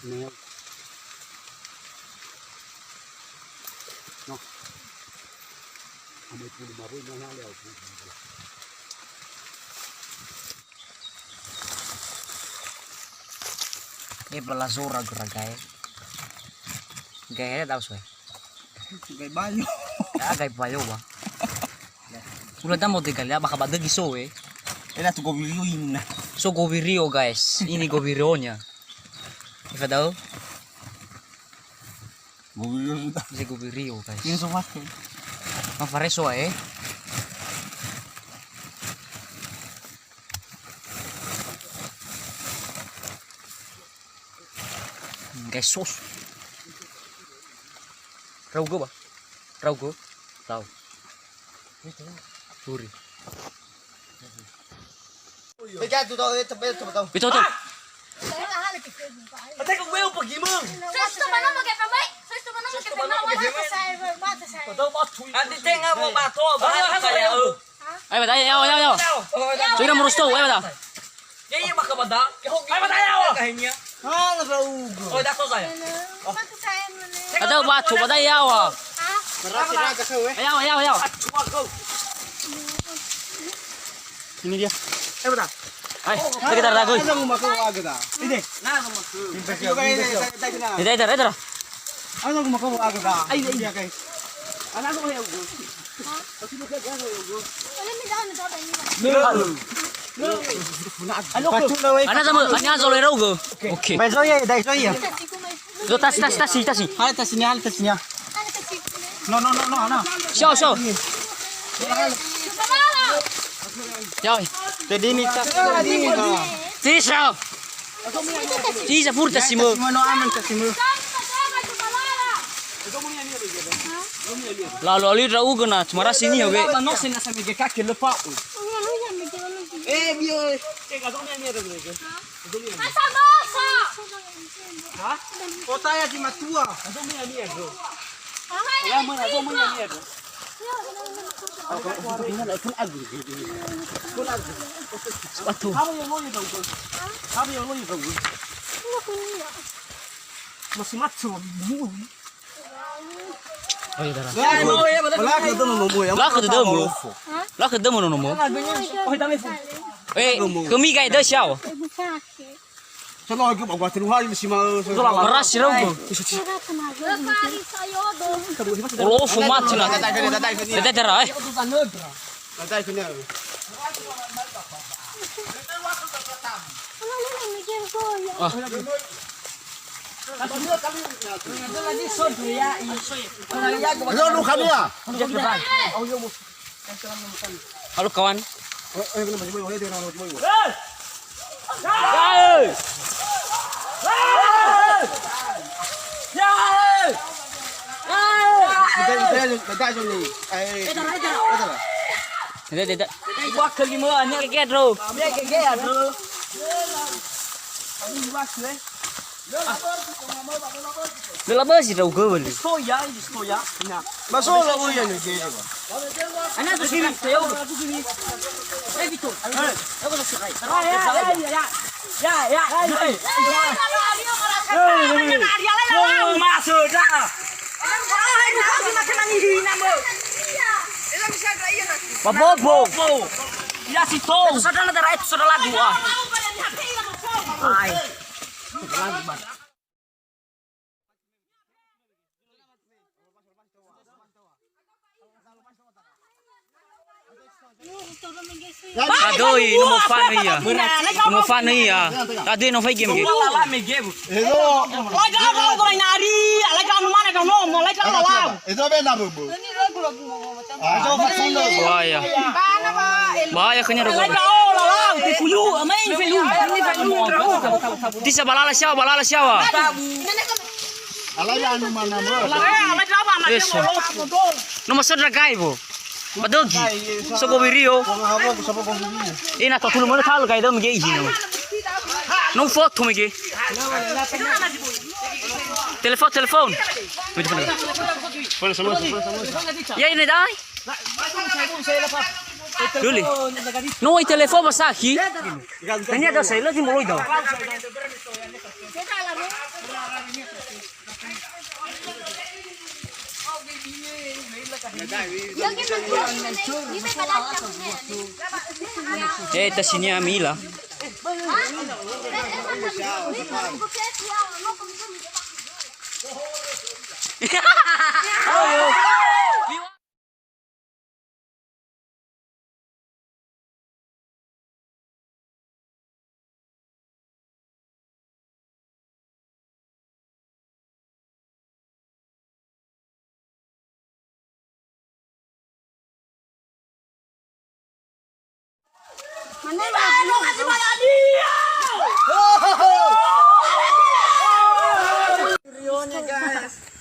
Neo. No. Ame pun baru mana leo. Ini pelasura geragai. Gaya tahu sih. Gay bayo. Gaya bayo ba. Udah tamu tinggal ya baka badag iso eh. Ena tu gobirio ina. So gobirio guys. Ini gobirionya. Ifa tahu? Gobirio sudah. Ini gobirio guys. Ini so pakai. Mafareso eh. Guys sos. Raugo ba? Raugo? Tahu. Suri. Bây tụi tôi tập tao. Itu tuh. Mà thấy con queo pergi mương. Nanti tengah mau batu, saya. Ayo bata, ayo. Sudah merus tuh, ayo bata. Jadi mak bata. Ayo bata ya. Kahnya. Ah, raugo. Oh, dah selesai. Bata batu, bata ya. Raga kau eh. Ayo. Cuma kau. Ini dia. Ayo bata. Ayo, kita ragu. Ano mo makuha agad ah? Hindi. Na mo makuha. Ida. Ano mo makuha agad ah? Ay, guys. Ano mo yung go? Ana sama, ana solo raugo. Oke. May soya, dai soya. Zo tas. Hal tas niya. No. Show. Yoi. Jadi ni tas. Tisa furta simo. Ano aman kasi mo? Lalu ali raugo na, cuma sini ya, be. No se nasa mege kake lepa. Bio. Ha? Kota ya di matua. Ya mana ni bro. Batu. Masih macu. Oh iya darah. Wala ka damo. Lah ketemu no mo. Kami kayak dah siapa? Sana lagi bawa teruhai masih mau. Meras raugo. Kalau sumat cina. Tidak darah. Tatay ko na. Ano kami ah? Halo kawan. Tidak. Buat kelima ni keket bro. Bila basi raugo beli. Soya. Masuk lah oh ya ni. Ana tu sini. Itu. Aku nak sekali. Ya. Masuk dah. Babobo. Ya si to. Saudara darah itu saudara lagu ah. Ai. Aduh, no mo fan iya. Aduh, no fai game gitu. Bahaya kenya rogo. Di balala siapa? Yes. Nomor saudara gaibo. Badogi. So gobirio. Ina to tulungan talo kay daw migi ihino. No foto migi. Telepon. Ya ini dai. Duli. No hay teléfono aquí. Tenía dos celos y me lo doy. Ito si niya Mila.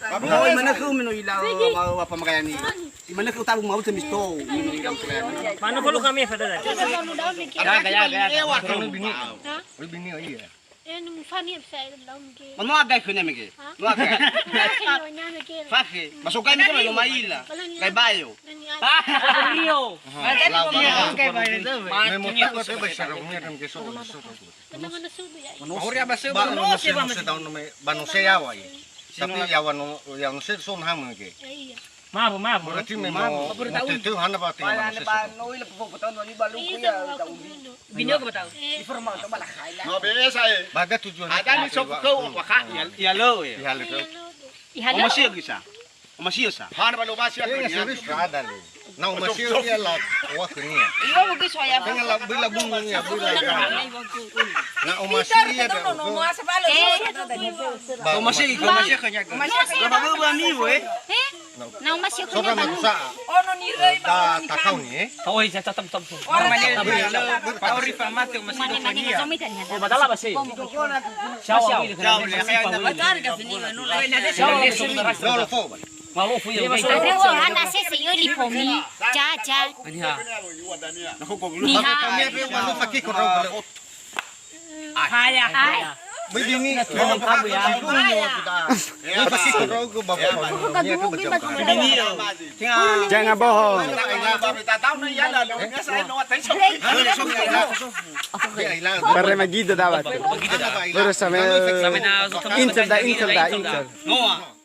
Baboy mana ku minu ilaw mau apa makanya ni. Mana ku tabung mau temis to minu ilaw kalian. Paano palo kami pada tadi? Bini iya. Ano funny side daw mge. Mano agay ko na mige. No agay. Ano nya mge. Fakhe, masukay mi ko maila. Kay bayo. Rio. May mo ko sa ba siya ko meron ke so. Ano man nasudo ya. Ori ba sa ba no se daw no may banu se yawa yi. Tapi yawa no yang se son ham ke. Iya. Maaf. Berarti memang itu hana ba tinggal se. Iya. Binyo ko ba tao? No biasa eh. Baga tujuan. Ada ni sok ko waka ya lo ya. Ya lo. Ihalo. Masih gisa. Masih sa. Hana ba lo ba siya? Ada lo. Na masih ya la wa kenia. Iyo mo giso ya. Tenga la bila bunga ya bila. Na masih ya. Ba masih kanya. Ba ba mi we. Nang masyo ko Sora niya. magsa. Ono ni rey ba takau ni. Hoy, sa tatam. Pauri pa mate masih ko kanya. Oh, badala ba siya? Xiao. Lolo fo. Malo fu yung gate. Arewo hana sisi yuli pomi. Jaja. Aniha. Kami pe walo fakir ko raw. Kaya. Begini. Memang kamu ya. Fakir ko raw ko ba. Jangan bohong. Para Magido dapat. Baru sama Inter. Noah.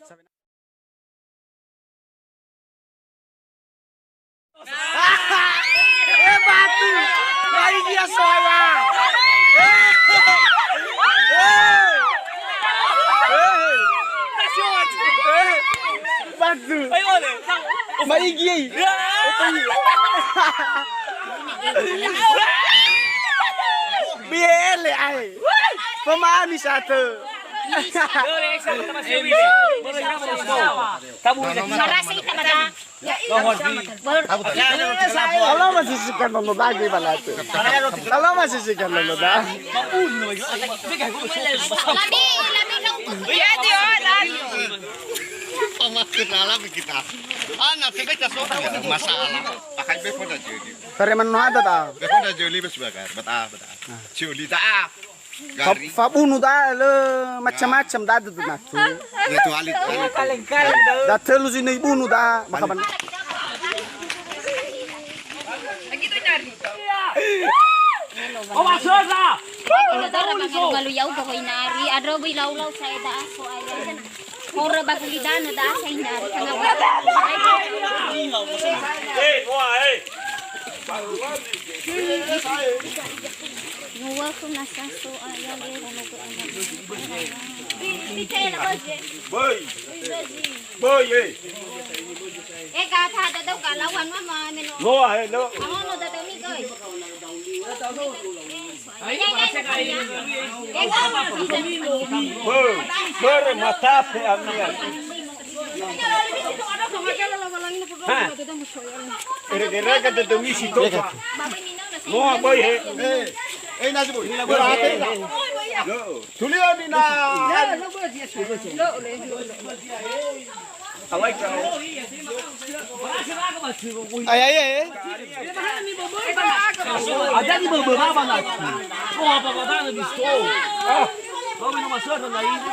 Batu. Maigi. Biele ay. Pemahami satu. Marasa ita ba da? Kalau masih sikan nono dagi balatu. Kalau masih sikan nono dah. Lami lang ko. Kenalan kita. Anak kita soalnya masalah. Pakai beko dah jadi. Pare manu ada dah. Beko dah jadi lebih sebagai. Betul. Ciuli dah. Gari. Fabunu dah le macam-macam dah tu nak. Itu alit. Dah terlalu sini bunu dah makaban. Oh, masuk lah. Maluyaw ko inari. Adro boy lawlaw sa ida so ayan. Ora bagulidano da sa inari kanga. Nuwa ko nasa so ayan ano ko ano. Boy. Kata ada daw kalawan mama meno. Lo ay lo. Ano daw mi goy. Pare matape amiga. Erega de domisi toka. No boy nasi boy. Tulio ni na. Awai ka. Ay. Ada di beberapa nanti. Oh, apa-apa na gusto. Kami na masuk na lain.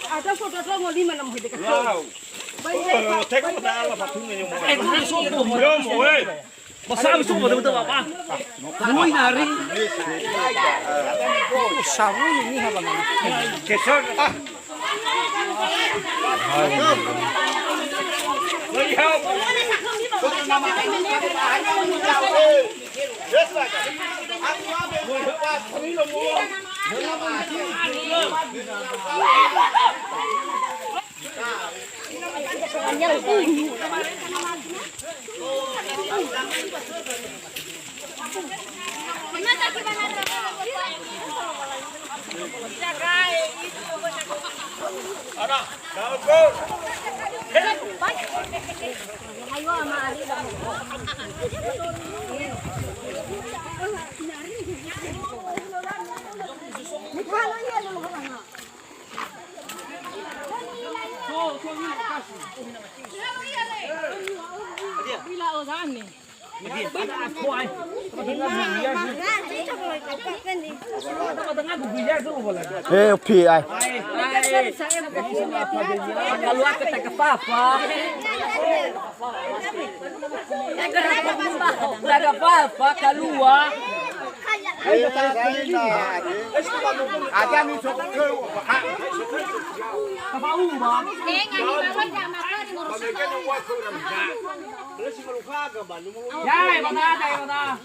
Ada foto mo 5 hidi ka. Wow. Teka mo dala patungan yung mga. Kung suko mo. Yo mo eh. Masabi suko mo betul apa? Uy nari. Sabu ni habang. Kesor. Pi ai. Keluar ke tak apa-apa. Tak apa-apa keluar. Ada ni sok ke. Kapau bang. Yai mana ada mana.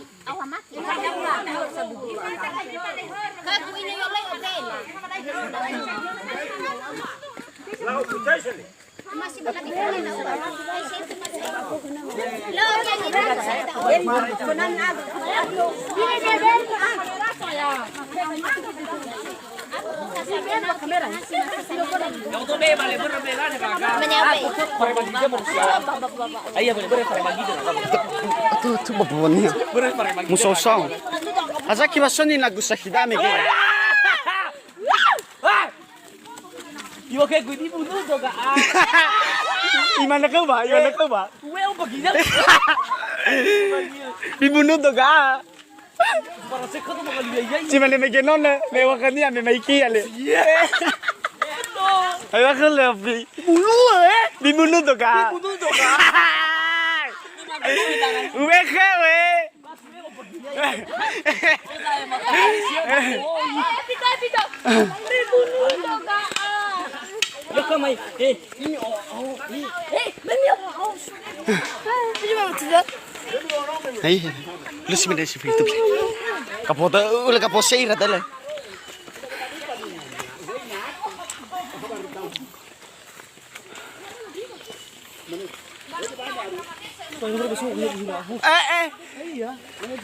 Yang tu bebas le berbela ni kakak. Aku tu pakai baju dia manusia. Ayah boleh pakai baju dia. Tu bawa ni. Boleh pakai baju. Musosong. Asa kibasoni na gusa hidame ke. Ibu kayak gue dibunuh juga. Imana kau ba? Imana kau ba? Well begini. Dibunuh to ga. Para sekolah tu makan dia. Si mana megenon le, lewakan ni ame maiki ale. Ayo aku lebih. Dibunuh to ga. Dibunuh juga. Uwe we. Dibunuh juga. Lo kamai. Ini Ay, lu si mana si itu. Kapota, ulah kaposei rata le.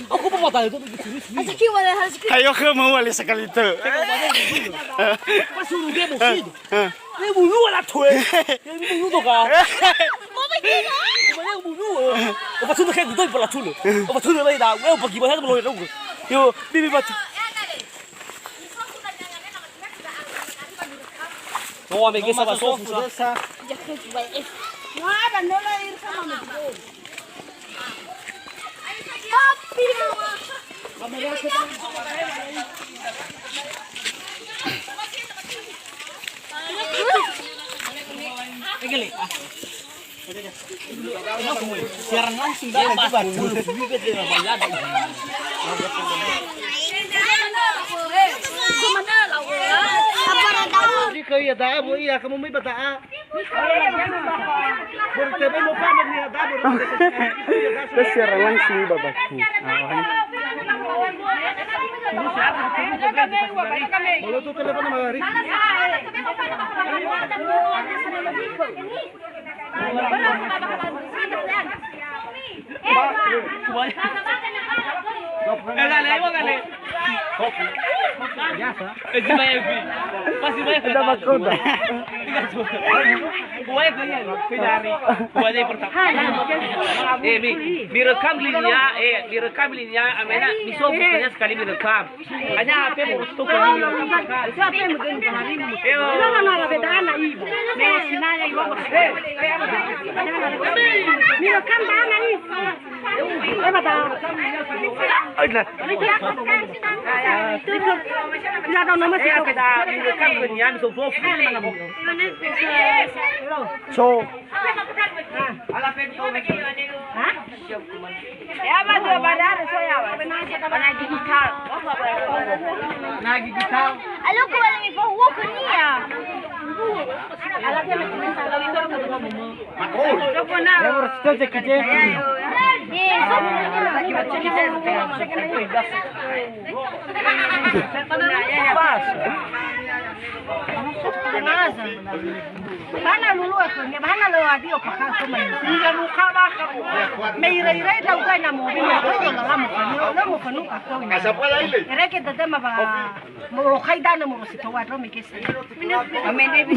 Aku pematah itu. Ayo ke mau wali sekali tu. Pas suruh dia bosin. Dia bunuh lah tu. Dia bunuh tu kan. Dia bunuh. Apa sudah kayak gitu pula tu. Apa sudah lagi dah. Aku pergi mana belum tahu. Yo, bibi batu. Oh, ambil kisah pasal susah. Nada, no la ir sama mi. Siaran langsung dah lepas. Bibit dia bayar. Jika ia dah, ia kamu mai bataa. Bertemu lupa dia dah. Tersiar langsung babaku. Kalau tu telepon mari. Ada makuda. Direkam linya, amena miso bukannya sekali direkam. Hanya HP untuk So, Alo ko wala mi po huwag ko niya. Bana lulu aku, ni bana lo adi o pakal ko mai. Iya luka ba ka. Mai rai tau ka na mo bi mo ko yo la mo ko no ka ko. Asa pa lai le. Era que te ma ba mo ro khai da na mo si to wa ro mi ke se. Me ne bi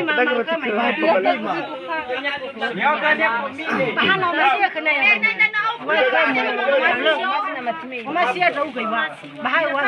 ma ka mai. Yo ka ne ko mi le. Bana ma si ka na ya. Wa ka mo. Ma si ta u kai ba. Ba hai wa.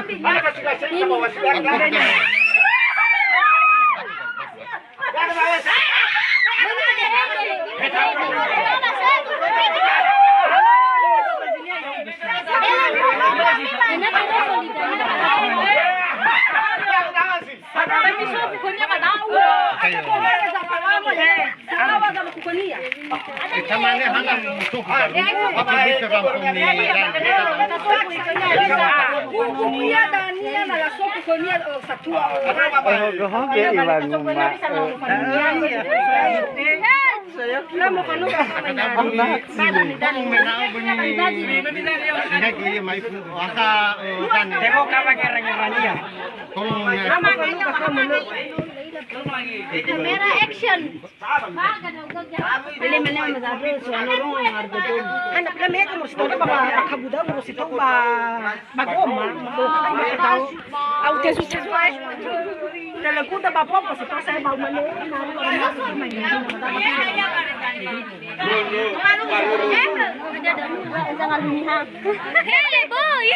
Kamera action. Beli mana mazabro suano rong harga tu. Anak kami kan mesti tahu bahwa kabuda mesti tahu bahwa goma, mesti tahu. Au tesu tesu ay. Dalam kuda bapa mesti tahu saya bau mana. Jangan lumihang. Hele boy.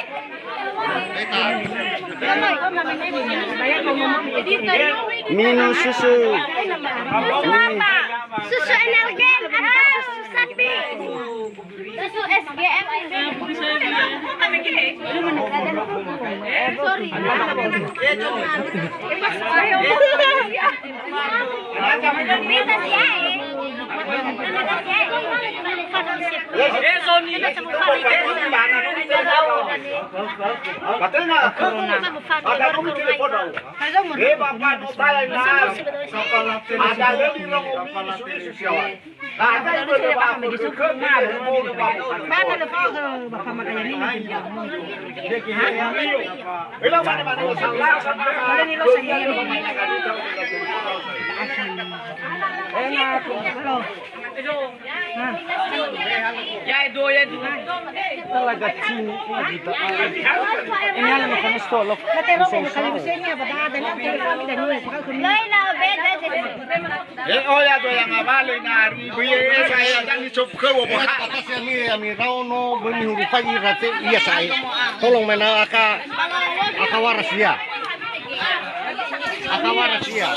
Minum susu. Susu energen atau susu sapi? Susu SGM. Sorry. Talaga chini dito. Ini alam mo kung stolo. Oya to yang abalo na ari. Kuya saya yang chop ko bo ha. Kasi ami raw no bani huru pagi rate iya sai. Tolong mena akawaras dia. Akawaras dia.